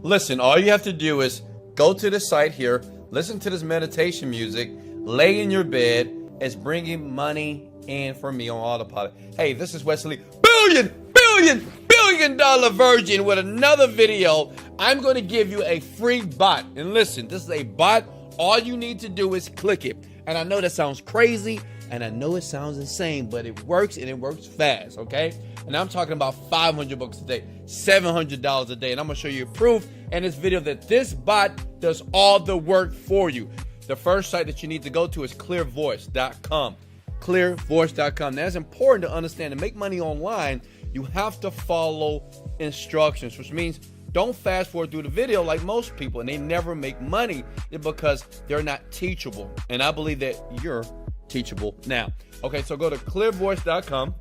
Listen, all you have to do is go to the site here, listen to this meditation music, lay in your bed. It's bringing money in for me on autopilot. Hey, this is Wesley billion dollar virgin with another video. I'm going to give you a free bot. And listen, this is a bot. All you need to do is click it. And I know that sounds crazy and I know it sounds insane, but it works and it works fast, okay? And I'm talking about 500 bucks a day, $700 a day. And I'm going to show you proof in this video that this bot does all the work for you. The first site that you need to go to is clearvoice.com. Clearvoice.com. Now, it's important to understand to make money online, you have to follow instructions, which means don't fast forward through the video like most people, and they never make money because they're not teachable. And I believe that you're teachable now. Okay, so go to clearvoice.com,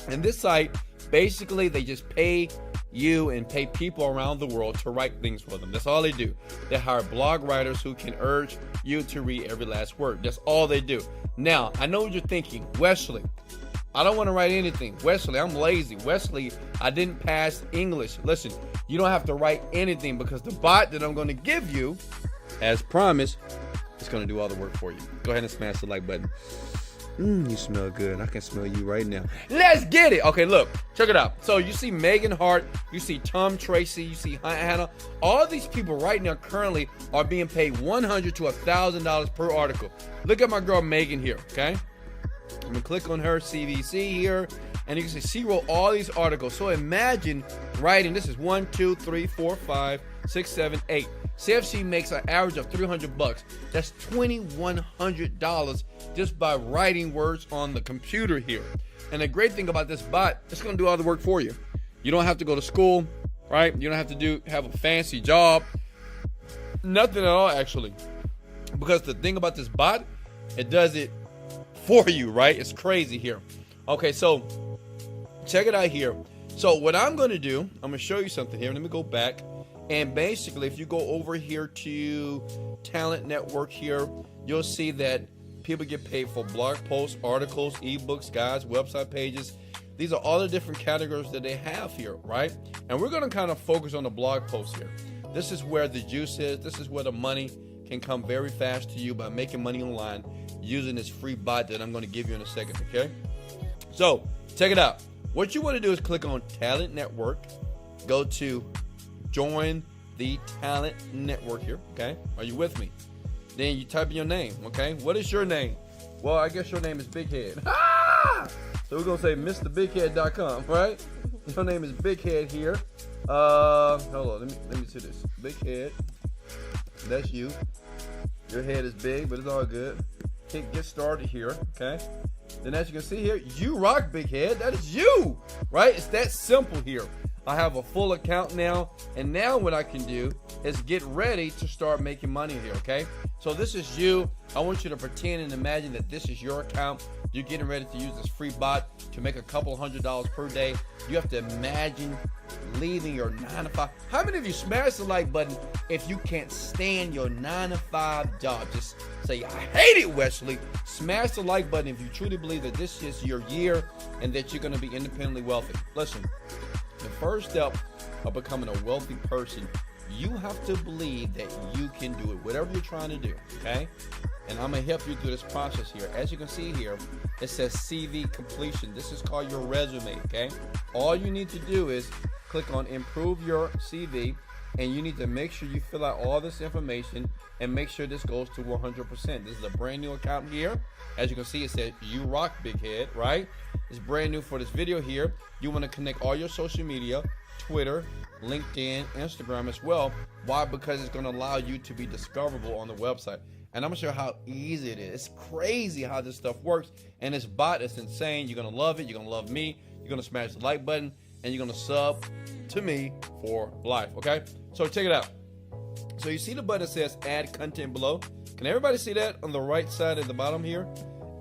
and this site, basically, they just pay you and pay people around the world to write things for them. That's all they do. They hire blog writers who can urge you to read every last word. That's all they do. Now, I know what you're thinking. Wesley, I don't want to write anything. Wesley, I'm lazy. Wesley, I didn't pass English. Listen, you don't have to write anything because the bot that I'm going to give you, as promised, is going to do all the work for you. Go ahead and smash the like button. You smell good. I can smell you right now. Let's get it. Okay, look. Check it out. So you see Megan Hart. You see Tom Tracy. You see Hannah. All these people right now currently are being paid $100 to $1,000 per article. Look at my girl Megan here, okay? I'm going to click on her CVC here. And you can see she wrote all these articles. So imagine writing. This is 1, 2, 3, 4, 5, 6, 7, 8. See if she makes an average of $300. That's $2,100 just by writing words on the computer here. And the great thing about this bot, it's going to do all the work for you. You don't have to go to school, right? You don't have to have a fancy job. Nothing at all, actually. Because the thing about this bot, it does it for you, right? It's crazy here. Okay, so check it out here. So what I'm going to do, I'm going to show you something here. Let me go back. And basically, if you go over here to Talent Network here, you'll see that people get paid for blog posts, articles, ebooks, guides, website pages. These are all the different categories that they have here, right? And we're going to kind of focus on the blog posts here. This is where the juice is. This is where the money can come very fast to you by making money online using this free bot that I'm going to give you in a second, okay? So, check it out. What you want to do is click on Talent Network, go to Join the Talent Network here, okay? Are you with me? Then you type in your name, okay? What is your name? Well, I guess your name is Big Head. So we're going to say MrBigHead.com, right? Your name is Big Head here. Hold on, let me see this. Big Head. That's you. Your head is big, but it's all good. Get started here, okay? Then as you can see here, you rock, Big Head. That is you, right? It's that simple here. I have a full account now, and now what I can do is get ready to start making money here, okay? So this is you. I want you to pretend and imagine that this is your account. You're getting ready to use this free bot to make a couple $100 per day. You have to imagine leaving your 9 to 5. How many of you smash the like button if you can't stand your 9 to 5 job? Just say, I hate it, Wesley. Smash the like button if you truly believe that this is your year and that you're going to be independently wealthy. Listen. The first step of becoming a wealthy person, you have to believe that you can do it, whatever you're trying to do, okay? And I'm going to help you through this process here. As you can see here, it says CV completion. This is called your resume, okay? All you need to do is click on improve your CV, and you need to make sure you fill out all this information and make sure this goes to 100%. This is a brand new account here. As you can see, it says you rock, Big Head, right? It's brand new for this video here. You want to connect all your social media, Twitter, LinkedIn, Instagram as well. Why? Because it's going to allow you to be discoverable on the website. And I'm going to show you how easy it is. It's crazy how this stuff works. And this bot is insane. You're going to love it. You're going to love me. You're going to smash the like button. And you're going to sub to me for life, okay? So check it out. So you see the button that says add content below. Can everybody see that on the right side at the bottom here?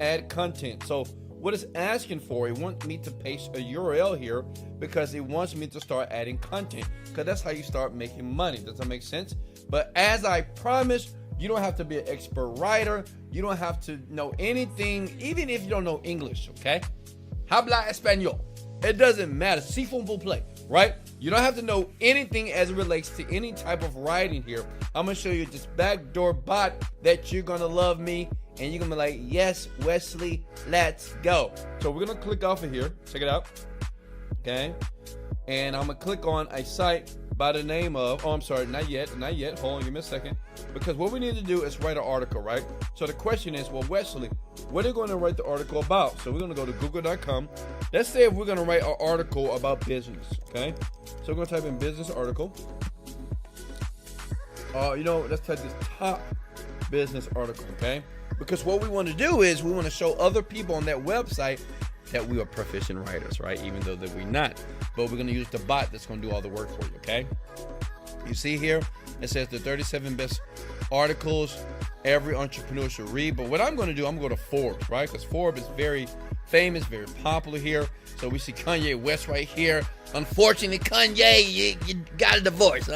Add content. So what it's asking for, it wants me to paste a URL here because it wants me to start adding content, because that's how you start making money. Does that make sense? But as I promised, you don't have to be an expert writer. You don't have to know anything, even if you don't know English, okay? Habla español. It doesn't matter. Si fun play. right? You don't have to know anything as it relates to any type of writing here. I'm gonna show you this backdoor bot that you're gonna love me, and you're gonna be like, yes, Wesley, let's go. So we're gonna click off of here. Check it out. Okay. And I'm gonna click on a site by the name of, oh, I'm sorry, not yet. Hold on, give me a second. Because what we need to do is write an article, right? So the question is, well, Wesley, what are you going to write the article about? So we're going to go to google.com. Let's say if we're going to write an article about business, okay? So we're going to type in business article. Let's type this top business article, okay? Because what we want to do is we want to show other people on that website that we are proficient writers, right? Even though that we're not. But we're going to use the bot that's going to do all the work for you, okay? You see here, it says the 37 best articles every entrepreneur should read. But what I'm going to do, I'm going to go to Forbes, right? Because Forbes is very famous, very popular here. So we see Kanye West right here. Unfortunately, Kanye, you got a divorce.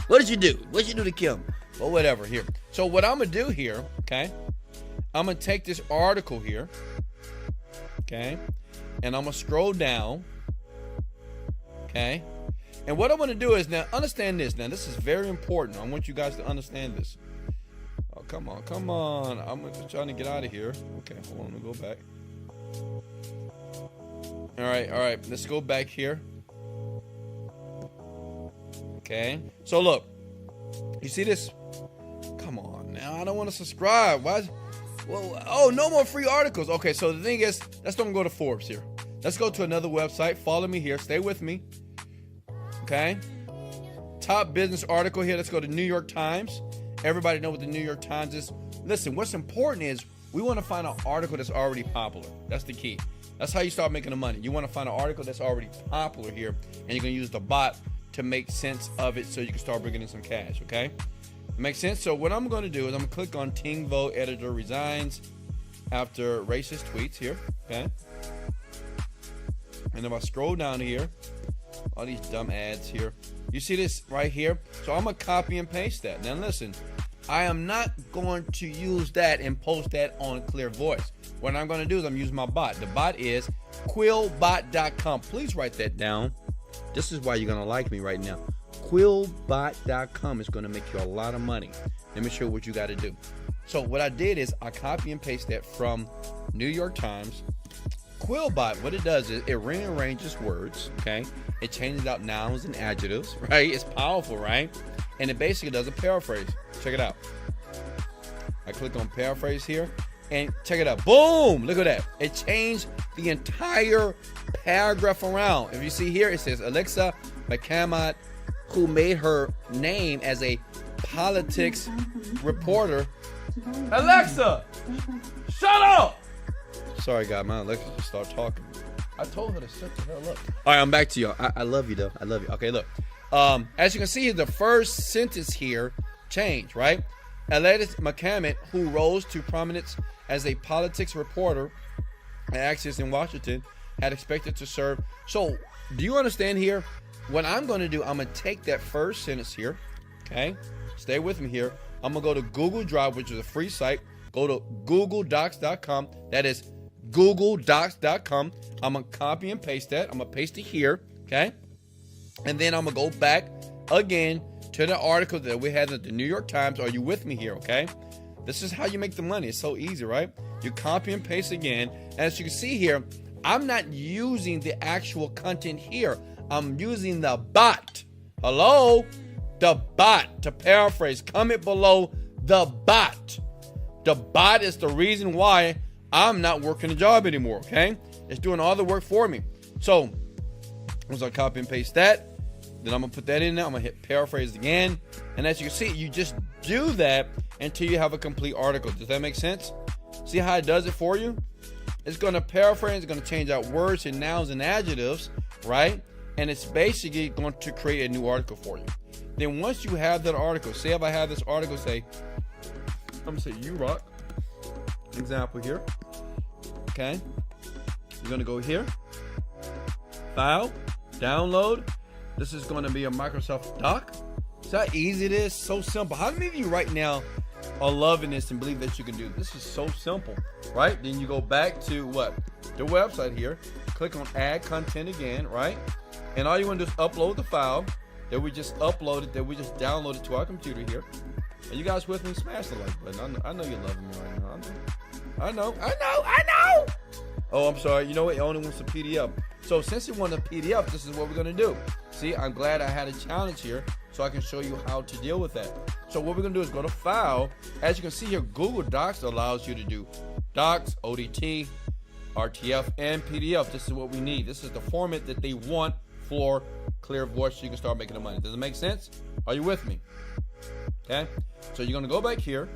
What did you do? What did you do to Kim? Well, whatever here. So what I'm going to do here, okay, I'm going to take this article here, okay, and I'm going to scroll down, okay. And what I want to do is, now understand this. Now this is very important. I want you guys to understand this. Oh, come on. I'm trying to get out of here. Okay, hold on, let me go back. All right. Let's go back here. Okay. So look, you see this? Come on now. I don't want to subscribe. Why? Well, oh, no more free articles. Okay, so the thing is, let's don't go to Forbes here. Let's go to another website. Follow me here. Stay with me. Okay, top business article here. Let's go to New York Times. Everybody know what the New York Times is. Listen, what's important is we want to find an article that's already popular. That's the key. That's how you start making the money. You want to find an article that's already popular here, and you're going to use the bot to make sense of it so you can start bringing in some cash, okay? Makes sense? So what I'm going to do is I'm going to click on Teen Vogue editor resigns after racist tweets here, okay? And if I scroll down here, all these dumb ads here. You see this right here? So I'm going to copy and paste that. Now listen, I am not going to use that and post that on Clear Voice. What I'm going to do is I'm using my bot. The bot is quillbot.com. Please write that down. This is why you're going to like me right now. Quillbot.com is going to make you a lot of money. Let me show you what you got to do. So what I did is I copy and paste that from New York Times. Quillbot, what it does is it rearranges words, okay? It changes out nouns and adjectives, right? It's powerful, right? And it basically does a paraphrase. Check it out. I click on paraphrase here, and check it out. Boom! Look at that. It changed the entire paragraph around. If you see here, it says Alexa McCammott, who made her name as a politics reporter. Alexa, shut up! Sorry, guys, my Alexa just started talking. I told her to shut the hell up. All right, I'm back to you. I love you, though. I love you. Okay, look. As you can see, the first sentence here changed, right? Alexa McCammott, who rose to prominence as a politics reporter at Access in Washington, had expected to serve. So, do you understand here? What I'm going to do, I'm going to take that first sentence here, okay? Stay with me here. I'm going to go to Google Drive, which is a free site. Go to googledocs.com. That is googledocs.com. I'm going to copy and paste that. I'm going to paste it here, okay? And then I'm going to go back again to the article that we had at the New York Times. Are you with me here, okay? This is how you make the money. It's so easy, right? You copy and paste again. As you can see here, I'm not using the actual content here. I'm using the bot. Hello? The bot. To paraphrase, comment below, the bot. The bot is the reason why I'm not working the job anymore, okay? It's doing all the work for me. So, once I copy and paste that, then I'm going to put that in there. I'm going to hit paraphrase again. And as you can see, you just do that until you have a complete article. Does that make sense? See how it does it for you? It's going to paraphrase. It's going to change out words and nouns and adjectives, right? And it's basically going to create a new article for you. Then once you have that article, say if I have this article, say, I'm going to say you rock. Example here. Okay. You're going to go here. File. Download. This is going to be a Microsoft doc. See how easy it is? So simple. How many of you right now are loving this and believe that you can do this? This is so simple, right? Then you go back to what? The website here. Click on add content again, right? And all you want to do is upload the file that we just uploaded, that we just downloaded to our computer here. And you guys with me? Smash the like button. I know you're loving me right now. I know. Oh, I'm sorry. You know what? It only wants a PDF. So since it wants a PDF, this is what we're going to do. See, I'm glad I had a challenge here so I can show you how to deal with that. So what we're going to do is go to File. As you can see here, Google Docs allows you to do Docs, ODT, RTF, and PDF. This is what we need. This is the format that they want for Clear Voice so you can start making the money. Does it make sense? Are you with me? Okay. So you're going to go back here,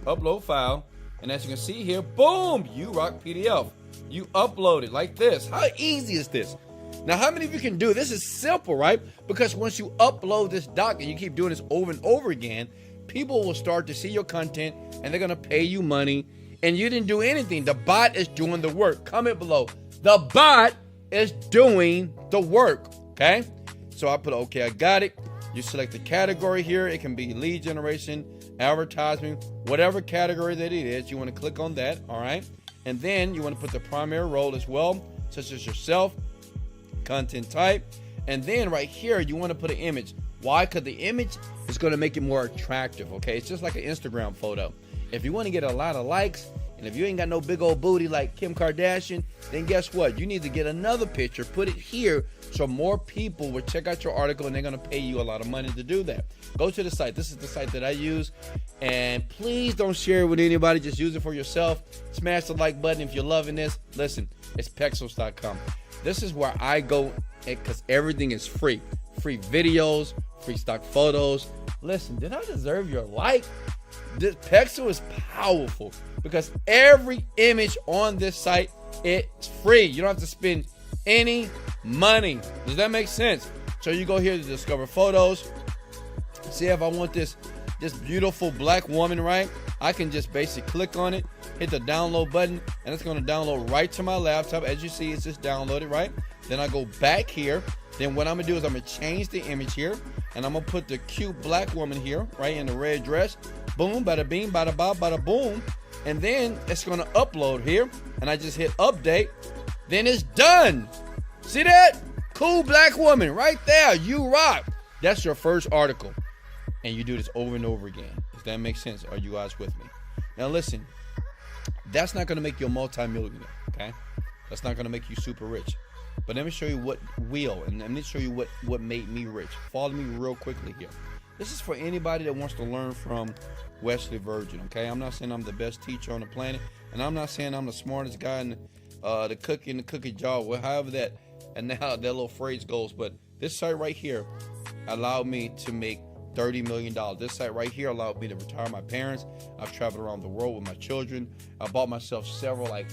upload file, and as you can see here, boom, you rock PDF. You upload it like this. How easy is this? Now, how many of you can do this? Is simple, right? Because once you upload this doc and you keep doing this over and over again, people will start to see your content and they're going to pay you money, and you didn't do anything. The bot is doing the work. Comment below. The bot is doing the work, okay? So I put, okay, I got it. You select the category here. It can be lead generation, advertisement, whatever category that it is. You want to click on that, all right? And then you want to put the primary role as well, such as yourself, content type. And then right here, you want to put an image. Why? Because the image is going to make it more attractive, okay? It's just like an Instagram photo. If you want to get a lot of likes, and if you ain't got no big old booty like Kim Kardashian, then guess what? You need to get another picture, put it here, so more people will check out your article and they're going to pay you a lot of money to do that. Go to the site. This is the site that I use. And please don't share it with anybody. Just use it for yourself. Smash the like button if you're loving this. Listen, it's Pexels.com. This is where I go because everything is free. Free videos, free stock photos. Listen, did I deserve your like? This Pexel is powerful because every image on this site, it's free. You don't have to spend any money. Does that make sense? So you go here to discover photos. See if I want this beautiful black woman, right? I can just basically click on it, hit the download button, and it's going to download right to my laptop. As you see, it's just downloaded, right? Then I go back here. Then what I'm going to do is I'm going to change the image here, and I'm going to put the cute black woman here, right, in the red dress. Boom, bada bing, bada ba, bada boom. And then it's going to upload here, and I just hit update. Then it's done. See that? Cool black woman right there. You rock. That's your first article. And you do this over and over again. Does that make sense? Are you guys with me? Now listen, that's not going to make you a multimillionaire, okay? That's not going to make you super rich. But let me show you what will, and let me show you what made me rich. Follow me real quickly here. This is for anybody that wants to learn from Wesley Virgin, okay? I'm not saying I'm the best teacher on the planet, and I'm not saying I'm the smartest guy in the cookie jar, however that, and now that little phrase goes. But this site right here allowed me to make $30 million. This site right here allowed me to retire my parents. I've traveled around the world with my children. I bought myself several, like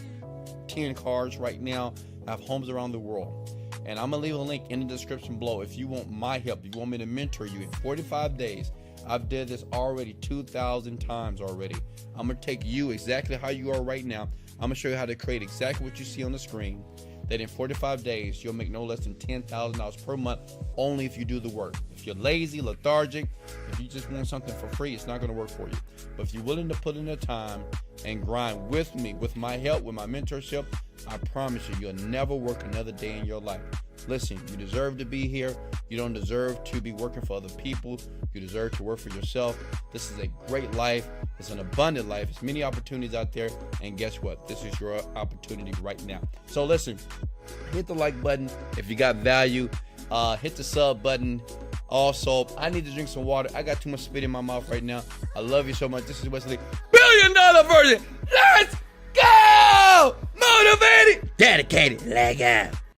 10 cars right now. I have homes around the world. And I'm going to leave a link in the description below if you want my help. If you want me to mentor you in 45 days. I've did this already 2,000 times already. I'm going to take you exactly how you are right now. I'm going to show you how to create exactly what you see on the screen. That in 45 days, you'll make no less than $10,000 per month only if you do the work. If you're lazy, lethargic, if you just want something for free, it's not going to work for you. But if you're willing to put in the time and grind with me, with my help, with my mentorship, I promise you, you'll never work another day in your life. Listen, you deserve to be here. You don't deserve to be working for other people. You deserve to work for yourself. This is a great life. It's an abundant life. There's many opportunities out there. And guess what? This is your opportunity right now. So listen, hit the like button if you got value. Hit the sub button. Also, I need to drink some water. I got too much spit in my mouth right now. I love you so much. This is Wesley, $1 billion Virgin. Let's go! Motivated, dedicated, leg out.